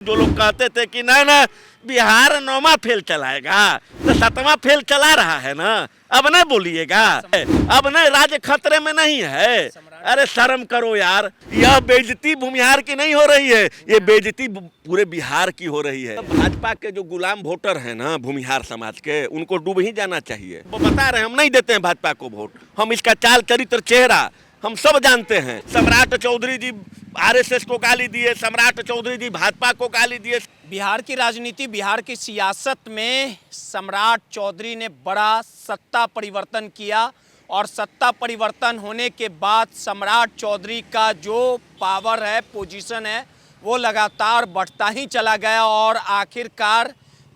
जो लोग कहते थे कि ना ना बिहार 9वां फेल चलाएगा, तो 7वां फेल चला रहा है ना। अब नहीं बोलिएगा, अब नहीं, राज्य खतरे में नहीं है। अरे शर्म करो यार, यह बेइज्जती भूमिहार की नहीं हो रही है, ये बेइज्जती पूरे बिहार की हो रही है। भाजपा के जो गुलाम वोटर हैं ना भूमिहार समाज के, उनको डूब ही जाना चाहिए। वो बता रहे हैं हम नहीं देते हैं भाजपा को वोट, हम इसका चाल चरित्र चेहरा हम सब जानते हैं। सम्राट चौधरी जी आरएसएस को गाली दिए, सम्राट चौधरी जी भाजपा को गाली दिए। बिहार की राजनीति, बिहार की सियासत में सम्राट चौधरी ने बड़ा सत्ता परिवर्तन किया और सत्ता परिवर्तन होने के बाद सम्राट चौधरी का जो पावर है, पोजीशन है, वो लगातार बढ़ता ही चला गया और आखिरकार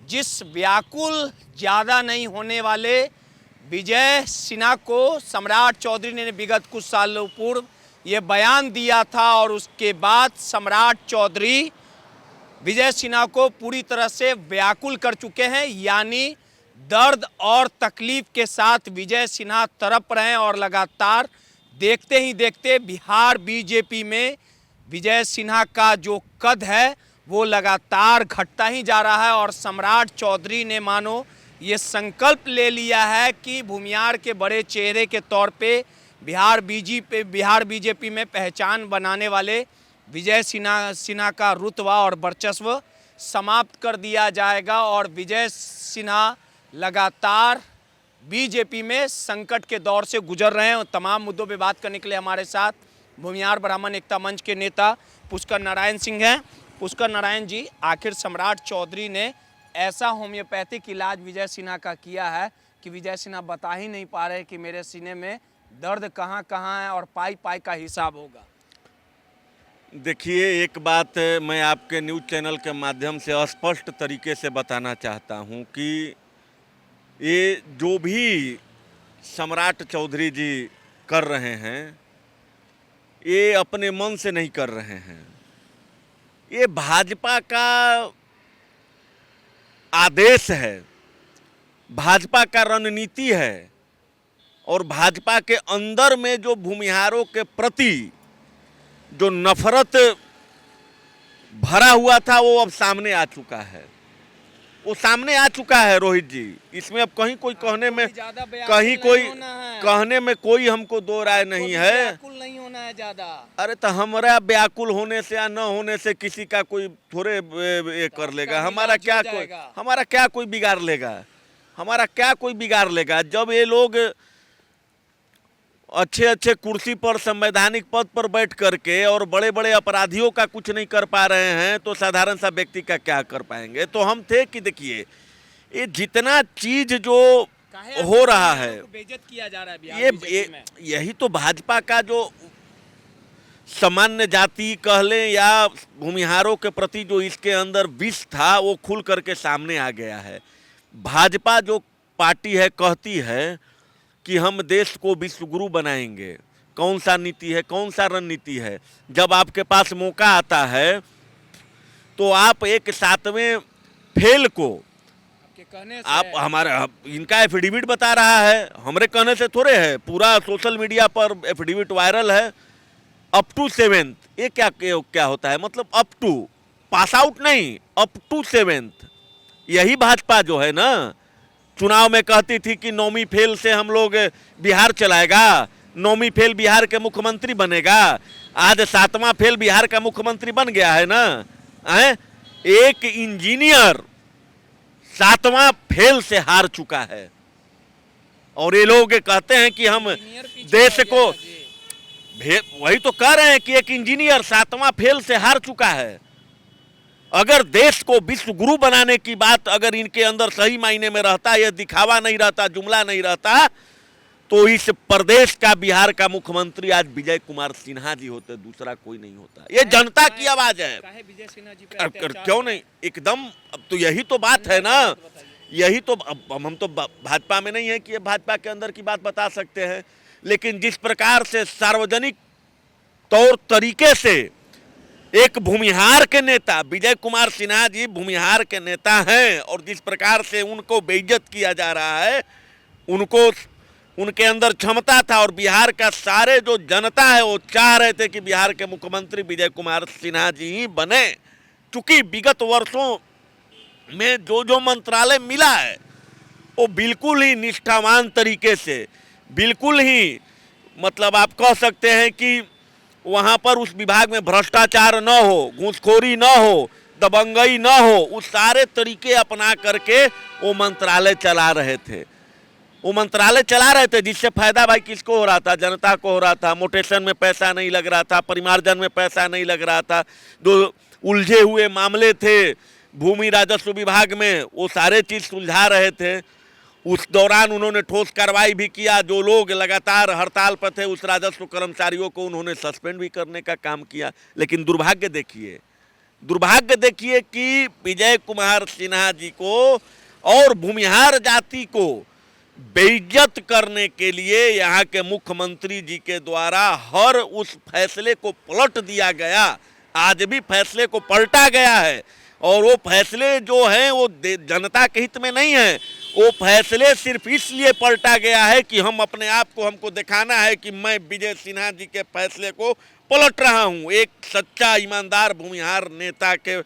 जिस व्याकुल ज़्यादा नहीं होने वाले विजय सिन्हा को सम्राट चौधरी ने विगत कुछ सालों पूर्व ये बयान दिया था और उसके बाद सम्राट चौधरी विजय सिन्हा को पूरी तरह से व्याकुल कर चुके हैं। यानी दर्द और तकलीफ के साथ विजय सिन्हा तड़प रहे हैं और लगातार देखते ही देखते बिहार बीजेपी में विजय सिन्हा का जो कद है वो लगातार घटता ही जा रहा है और सम्राट चौधरी ने मानो ये संकल्प ले लिया है कि भूमिहार के बड़े चेहरे के तौर पे बिहार बीजेपी में पहचान बनाने वाले विजय सिन्हा का रुतबा और वर्चस्व समाप्त कर दिया जाएगा और विजय सिन्हा लगातार बीजेपी में संकट के दौर से गुजर रहे हैं। और तमाम मुद्दों पे बात करने के लिए हमारे साथ भूमिहार ब्राह्मण एकता मंच के नेता पुष्कर नारायण सिंह हैं। पुष्कर नारायण जी, आखिर सम्राट चौधरी ने ऐसा होम्योपैथिक इलाज विजय सिन्हा का किया है कि विजय सिन्हा बता ही नहीं पा रहे कि मेरे सीने में दर्द कहाँ कहाँ है और पाई पाई का हिसाब होगा। देखिए, एक बात मैं आपके न्यूज़ चैनल के माध्यम से स्पष्ट तरीके से बताना चाहता हूं कि ये जो भी सम्राट चौधरी जी कर रहे हैं, ये अपने मन से नहीं कर रहे हैं। ये भाजपा का आदेश है, भाजपा का रणनीति है और भाजपा के अंदर में जो भूमिहारों के प्रति जो नफरत भरा हुआ था वो अब सामने आ चुका है। वो सामने आ चुका है रोहित जी। इसमें अब कहीं कोई कहने में कोई हमको दो राय नहीं है। व्याकुल नहीं होना है ज्यादा। अरे तो हमारा व्याकुल होने से या न होने से किसी का कोई थोड़े ये कर लेगा। हमारा क्या कोई बिगाड़ लेगा, हमारा क्या कोई बिगाड़ लेगा। जब ये लोग अच्छे अच्छे कुर्सी पर, संवैधानिक पद पर बैठ करके और बड़े बड़े अपराधियों का कुछ नहीं कर पा रहे हैं, तो साधारण सा व्यक्ति का क्या कर पाएंगे। तो हम थे कि देखिए, ये जितना चीज जो हो रहा है, बेइज्जत किया जा रहा है यही तो भाजपा का जो सामान्य जाति कह लें या भूमिहारों के प्रति जो इसके अंदर विष था वो खुल करके सामने आ गया है। भाजपा जो पार्टी है कहती है कि हम देश को विश्व गुरु बनाएंगे। कौन सा नीति है, कौन सा रणनीति है। जब आपके पास मौका आता है तो आप एक 7वें फेल को आप हमारा इनका एफिडेविट बता रहा है, हमारे कहने से थोड़े है, पूरा सोशल मीडिया पर एफिडेविट वायरल है। अप टू 7th, ये क्या होता है, मतलब अप टू, पास आउट नहीं, अप टू 7th। यही भाजपा जो है ना, चुनाव में कहती थी कि 9वीं फेल से हम लोग बिहार चलाएगा, 9वीं फेल बिहार के मुख्यमंत्री बनेगा। आज 7वां फेल बिहार का मुख्यमंत्री बन गया है ना। एक इंजीनियर 7वां फेल से हार चुका है और ये लोग कहते हैं कि हम देश को, वही तो कह रहे हैं कि एक इंजीनियर 7वां फेल से हार चुका है। अगर देश को विश्व गुरु बनाने की बात अगर इनके अंदर सही मायने में रहता, यह दिखावा नहीं रहता, जुमला नहीं रहता, तो इस प्रदेश का, बिहार का मुख्यमंत्री आज विजय कुमार सिन्हा जी होते, दूसरा कोई नहीं होता। ये जनता की आवाज है। विजय सिन्हा जी पे क्यों नहीं, एकदम। अब तो यही तो बात है ना, यही तो। अब हम तो भाजपा में नहीं है कि ये भाजपा के अंदर की बात बता सकते हैं, लेकिन जिस प्रकार से सार्वजनिक तौर तरीके से एक भूमिहार के नेता, विजय कुमार सिन्हा जी भूमिहार के नेता हैं, और जिस प्रकार से उनको बेइज्जत किया जा रहा है, उनके अंदर क्षमता था और बिहार का सारे जो जनता है वो चाह रहे थे कि बिहार के मुख्यमंत्री विजय कुमार सिन्हा जी ही बने। चूंकि विगत वर्षों में जो जो मंत्रालय मिला है वो बिल्कुल ही निष्ठावान तरीके से, बिल्कुल ही मतलब आप कह सकते हैं कि वहाँ पर उस विभाग में भ्रष्टाचार न हो, घूसखोरी न हो, दबंगई न हो, उस सारे तरीके अपना करके वो मंत्रालय चला रहे थे। वो मंत्रालय चला रहे थे जिससे फायदा भाई किसको हो रहा था? जनता को हो रहा था। मोटेशन में पैसा नहीं लग रहा था, परिमार्जन में पैसा नहीं लग रहा था, जो उलझे हुए मामले थे भूमि राजस्व विभाग में वो सारे चीज़ सुलझा रहे थे। उस दौरान उन्होंने ठोस कार्रवाई भी किया। जो लोग लगातार हड़ताल पर थे उस राजस्व कर्मचारियों को उन्होंने सस्पेंड भी करने का काम किया। लेकिन दुर्भाग्य देखिए कि विजय कुमार सिन्हा जी को और भूमिहार जाति को बेइज्जत करने के लिए यहाँ के मुख्यमंत्री जी के द्वारा हर उस फैसले को पलट दिया गया। आज भी फैसले को पलटा गया है और वो फैसले जो हैं वो जनता के हित में नहीं है। वो फैसले सिर्फ इसलिए पलटा गया है कि हम अपने आप को, हमको दिखाना है कि मैं विजय सिन्हा जी के फैसले को पलट रहा हूँ। एक सच्चा ईमानदार भूमिहार नेता के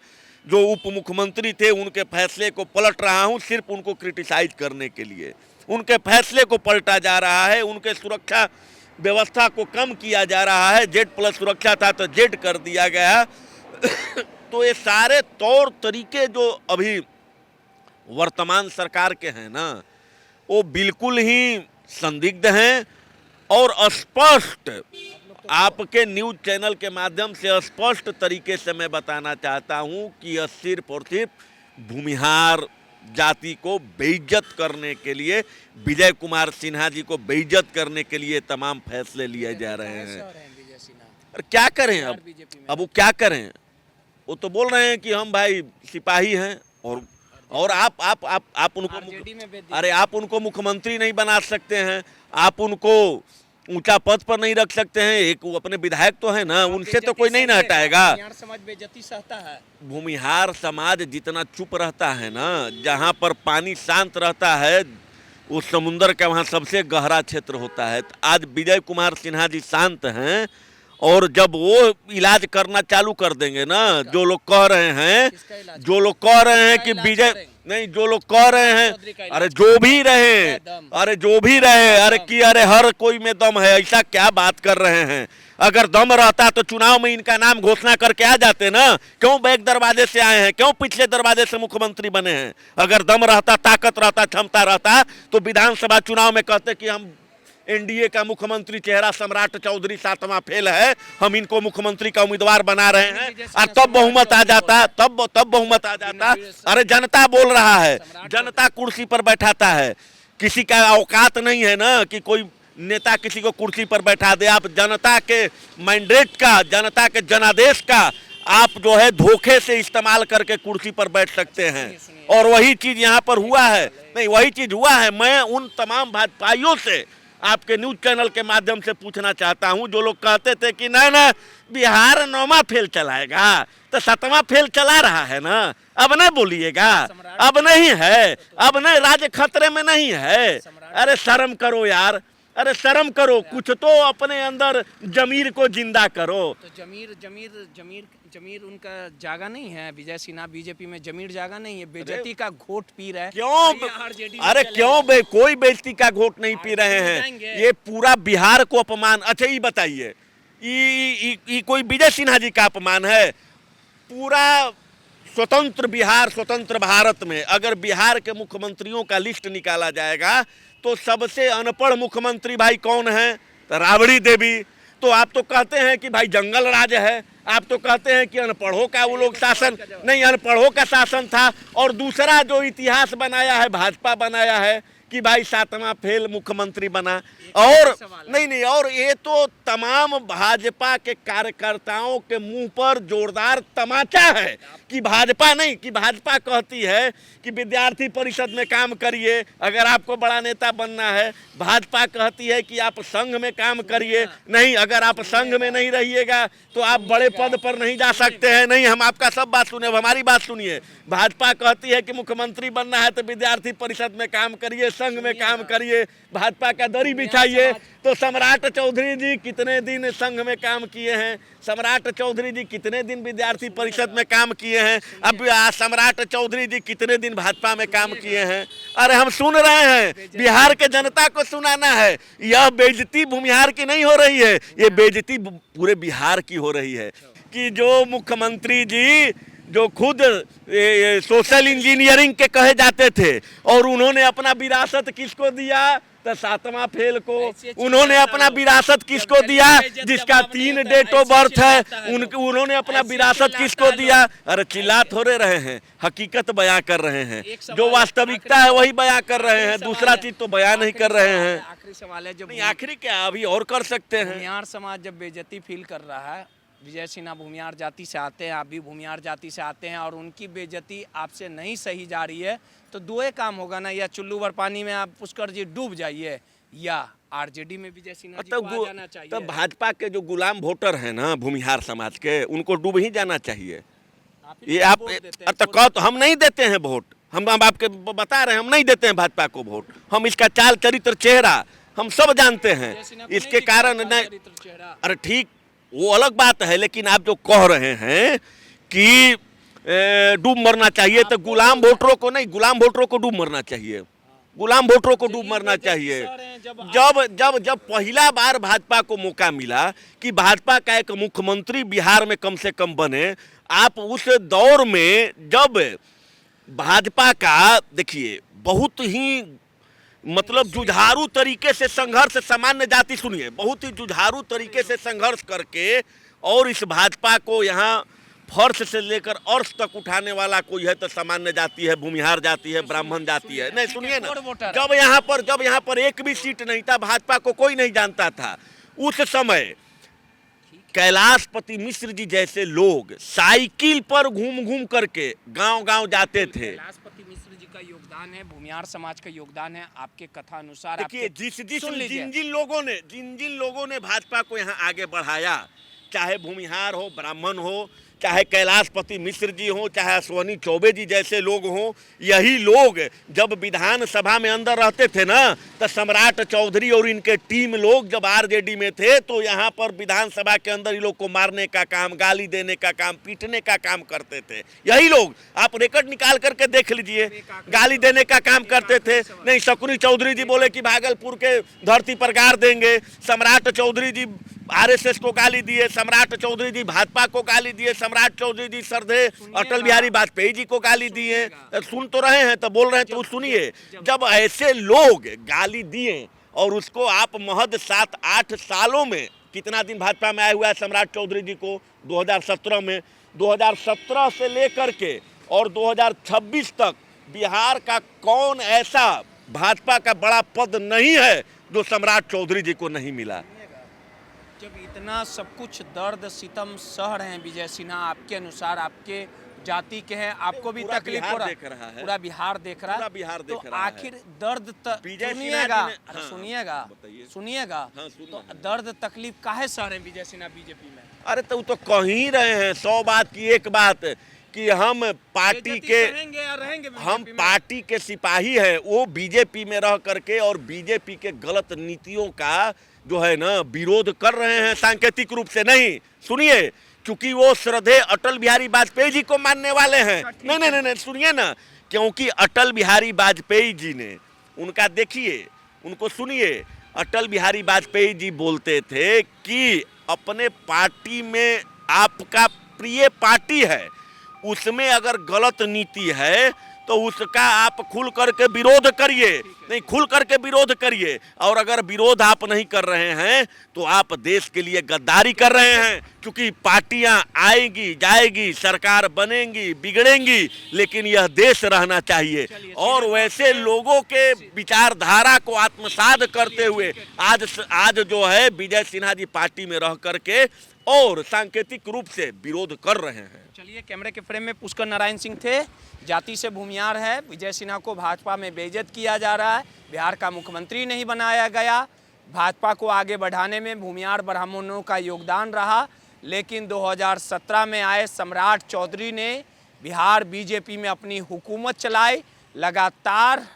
जो उप मुख्यमंत्री थे उनके फैसले को पलट रहा हूँ सिर्फ उनको क्रिटिसाइज करने के लिए। उनके फैसले को पलटा जा रहा है, उनके सुरक्षा व्यवस्था को कम किया जा रहा है। Z+ सुरक्षा था तो Z कर दिया गया। तो ये सारे तौर तरीके जो अभी वर्तमान सरकार के हैं ना, वो बिल्कुल ही संदिग्ध हैं और स्पष्ट आपके न्यूज़ चैनल के माध्यम से स्पष्ट तरीके से मैं बताना चाहता हूं कि यह सिर्फ और सिर्फ भूमिहार जाति को बेइज्जत करने के लिए, विजय कुमार सिन्हा जी को बेइज्जत करने के लिए तमाम फैसले लिए जा रहे हैं। और क्या करें अब वो क्या करें? वो तो बोल रहे हैं कि हम भाई सिपाही हैं और आप उनको, अरे आप उनको मुख्यमंत्री नहीं बना सकते हैं, आप उनको ऊंचा पद पर नहीं रख सकते हैं। एक वो अपने विधायक तो है ना, उनसे तो कोई नहीं ना हटाएगा। समाज बेइज्जती सहता है। भूमिहार समाज जितना चुप रहता है ना, जहाँ पर पानी शांत रहता है उस समुंदर का वहाँ सबसे गहरा क्षेत्र होता है। आज विजय कुमार सिन्हा जी शांत हैं और जब वो इलाज करना चालू कर देंगे ना, जो लोग कह रहे हैं कि विजय नहीं, जो लोग कह रहे हैं अरे जो भी रहे, अरे हर कोई में दम है, ऐसा क्या बात कर रहे हैं? अगर दम रहता तो चुनाव में इनका नाम घोषणा करके आ जाते ना। क्यों बैक दरवाजे से आए हैं? क्यों पिछले दरवाजे से मुख्यमंत्री बने हैं? अगर दम रहता, ताकत रहता, क्षमता रहता तो विधानसभा चुनाव में कहते कि हम एनडीए का मुख्यमंत्री चेहरा सम्राट चौधरी 7वां फेल है, हम इनको मुख्यमंत्री का उम्मीदवार बना रहे हैं, और तब बहुमत आ जाता, तब बहुमत आ जाता। अरे जनता बोल रहा है, जनता कुर्सी पर बैठाता है। किसी का औकात नहीं है ना कि कोई नेता किसी को कुर्सी पर बैठा दे। आप जनता के मैंडेट का, जनता के जनादेश का आप जो है धोखे से इस्तेमाल करके कुर्सी पर बैठ सकते हैं। और वही चीज यहाँ पर हुआ है। नहीं, वही चीज हुआ है। मैं उन तमाम भाजपाइयों से आपके न्यूज़ चैनल के माध्यम से पूछना चाहता हूं जो लोग कहते थे कि ना बिहार 9वां फेल चलाएगा, तो 7वां फेल चला रहा है ना। अब नहीं बोलिएगा, अब नहीं है, अब नहीं, राज्य खतरे में नहीं है। अरे शर्म करो यार, अरे शर्म करो, कुछ तो अपने अंदर जमीर को जिंदा करो। तो जमीर उनका जागा नहीं है। विजय सिन्हा बीजेपी में जमीर जागा नहीं है, बेइज्जती का घोट पी रहे हैं। क्यों? अरे क्यों कोई बेइज्जती का घोट नहीं पी रहे हैं। ये पूरा बिहार को अपमान। अच्छा ये बताइए, ये कोई विजय सिन्हा जी का अपमान है? पूरा स्वतंत्र बिहार, स्वतंत्र भारत में अगर बिहार के मुख्यमंत्रियों का लिस्ट निकाला जाएगा तो सबसे अनपढ़ मुख्यमंत्री भाई कौन है? तो राबड़ी देवी। तो आप तो कहते हैं कि भाई जंगल राज है, आप तो कहते हैं कि अनपढ़ों का वो लोग शासन नहीं, अनपढ़ों का शासन था। और दूसरा जो इतिहास बनाया है भाजपा बनाया है कि भाई 7वां फेल मुख्यमंत्री बना। और नहीं, और ये तो तमाम भाजपा के कार्यकर्ताओं के मुंह पर जोरदार तमाचा है कि भाजपा नहीं, कि भाजपा कहती है कि विद्यार्थी परिषद में काम करिए अगर आपको बड़ा नेता बनना है। भाजपा कहती है कि आप संघ में काम करिए, नहीं अगर आप संघ में नहीं रहिएगा तो आप बड़े पद पर नहीं जा सकते हैं। नहीं, हम आपका सब बात सुने, अब हमारी बात सुनिए। भाजपा कहती है कि मुख्यमंत्री बनना है तो विद्यार्थी परिषद में काम करिए, संघ में काम करिए, भाजपा का दरी बिछाइए। तो सम्राट चौधरी जी कितने दिन संघ में काम किए हैं? सम्राट चौधरी जी कितने दिन विद्यार्थी परिषद में काम किए हैं? अब सम्राट चौधरी जी कितने दिन भाजपा में काम किए हैं? अरे हम सुन रहे हैं, बिहार के जनता को सुनाना है। यह बेइज्जती भूमिहार की नहीं हो रही है, ये बेइज्जती पूरे बिहार की हो रही है कि जो मुख्यमंत्री जी जो खुद सोशल इंजीनियरिंग के कहे जाते थे और उन्होंने अपना विरासत किसको दिया? तो 7वां फेल को। उन्होंने अपना विरासत किसको दिया? जिसका 3 डेट ऑफ बर्थ है, उन्होंने अपना विरासत किसको दिया? अरे चिल्ला थोड़े रहे हैं, हकीकत बयां कर रहे हैं, जो वास्तविकता है वही बयां कर रहे हैं, दूसरा चीज तो बयां नहीं कर रहे हैं। आखिरी सवाल है, जब आखिरी क्या अभी और कर सकते हैं? भूमिहार समाज जब बेइज्जती फील कर रहा है, विजय सिन्हा भूमिहार जाति से आते हैं, आप भी भूमिहार जाति से आते हैं, और उनकी बेइज्जती आपसे नहीं सही जा रही है, तो दो ही काम होगा ना, या चुल्लू भर पानी में आप पुष्कर जी डूब जाइए, या आरजेडी में विजय सिन्हा जी को आ जाना चाहिए। तब भाजपा के जो गुलाम वोटर हैं ना भूमिहार समाज के, उनको डूब ही जाना चाहिए। ये आप तो हम नहीं देते हैं वोट, हम आपके बता रहे हैं, हम नहीं देते हैं भाजपा को वोट। हम इसका चाल चरित्र चेहरा हम सब जानते हैं, इसके कारण नहीं। अरे ठीक, वो अलग बात है, लेकिन आप जो कह रहे हैं कि डूब मरना चाहिए, तो गुलाम वोटरों को नहीं, गुलाम वोटरों को डूब मरना चाहिए, गुलाम वोटरों को डूब मरना चाहिए। जब जब जब पहला बार भाजपा को मौका मिला कि भाजपा का एक मुख्यमंत्री बिहार में कम से कम बने, आप उस दौर में जब भाजपा का देखिए बहुत ही मतलब जुझारू तरीके से संघर्ष, सामान्य जाति सुनिए, बहुत ही जुझारू तरीके से संघर्ष करके, और इस भाजपा को यहाँ फर्श से लेकर अर्श तक उठाने वाला कोई है तो सामान्य जाति है, भूमिहार जाति है, ब्राह्मण जाति है। नहीं सुनिए ना, जब यहाँ पर एक भी सीट नहीं था, भाजपा को कोई नहीं जानता था उस समय, कैलाशपति मिश्र जी जैसे लोग साइकिल पर घूम घूम करके गांव गांव जाते थे। कैलाशपति मिश्र जी का योगदान है, भूमिहार समाज का योगदान है, आपके कथा अनुसार। देखिए, जिन जिन लोगों ने भाजपा को यहाँ आगे बढ़ाया, चाहे भूमिहार हो, ब्राह्मण हो, चाहे कैलाशपति मिश्र जी हो, चाहे अश्वनी चौबे जी जैसे लोग हों, यही लोग जब विधानसभा में अंदर रहते थे ना, तो सम्राट चौधरी और इनके टीम लोग जब आरजेडी में थे, तो यहाँ पर विधानसभा के अंदर ये लोग को मारने का काम, गाली देने का काम, पीटने का काम करते थे। यही लोग, आप रिकॉर्ड निकाल करके देख लीजिए, गाली देने का काम करते थे। नहीं, शकुनी चौधरी जी बोले कि भागलपुर के धरती पर गाड़ देंगे, सम्राट चौधरी जी आरएसएस को गाली दिए, सम्राट चौधरी जी भाजपा को गाली दिए, सम्राट चौधरी जी श्रद्धेय अटल बिहारी वाजपेयी जी को गाली दिए। सुन तो रहे हैं, तो बोल रहे हैं तो सुनिए। जब ऐसे लोग गाली दिए और उसको आप महज 7-8 सालों में, कितना दिन भाजपा में आया हुआ है सम्राट चौधरी जी को? 2017 में, 2017 से लेकर के और 2026 तक बिहार का कौन ऐसा भाजपा का बड़ा पद नहीं है जो सम्राट चौधरी जी को नहीं मिला? जब इतना सब कुछ दर्द सितम सह रहे हैं विजय सिन्हा, आपके अनुसार, आपके जाति के हैं, आपको भी तकलीफ हो रहा है, पूरा बिहार देख रहा है, तो आखिर दर्द सुनिएगा, तो दर्द तकलीफ काहे सह रहे हैं विजय सिन्हा बीजेपी में? अरे तो कह ही रहे हैं 100 बात की एक बात कि हम पार्टी के सिपाही हैं, वो बीजेपी में रह करके और बीजेपी के गलत नीतियों का जो है ना विरोध कर रहे हैं, सांकेतिक रूप से नहीं। सुनिए, क्योंकि वो श्रद्धेय अटल बिहारी वाजपेयी जी को मानने वाले हैं। नहीं, सुनिए ना, क्योंकि अटल बिहारी वाजपेयी जी ने, उनका देखिए, उनको सुनिए। अटल बिहारी वाजपेयी जी बोलते थे कि अपने पार्टी में, आपका प्रिय पार्टी है, उसमें अगर गलत नीति है तो उसका आप खुल करके विरोध करिए, नहीं खुल करके विरोध करिए। और अगर विरोध आप नहीं कर रहे हैं तो आप देश के लिए गद्दारी कर रहे हैं, क्योंकि पार्टियां आएंगी जाएगी, सरकार बनेंगी बिगड़ेंगी, लेकिन यह देश रहना चाहिए। और वैसे लोगों के विचारधारा को आत्मसात करते हुए आज जो है विजय सिन्हा जी पार्टी में रह करके और सांकेतिक रूप से विरोध कर रहे हैं। चलिए, कैमरे के फ्रेम में पुष्कर नारायण सिंह थे, जाति से भूमिहार है। विजय सिन्हा को भाजपा में बेइज्जत किया जा रहा है, बिहार का मुख्यमंत्री नहीं बनाया गया, भाजपा को आगे बढ़ाने में भूमिहार ब्राह्मणों का योगदान रहा। लेकिन 2017 में आए सम्राट चौधरी ने बिहार बीजेपी में अपनी हुकूमत चलाई। लगातार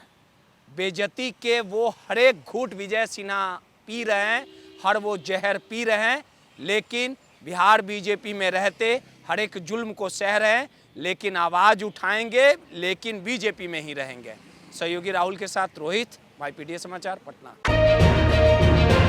बेइज्जती के वो हर एक घूंट विजय सिन्हा पी रहे हैं, हर वो जहर पी रहे हैं, लेकिन बिहार बीजेपी में रहते हर एक जुल्म को सह रहे हैं, लेकिन आवाज़ उठाएंगे, लेकिन बीजेपी में ही रहेंगे। सहयोगी राहुल के साथ रोहित, YPDA समाचार, पटना।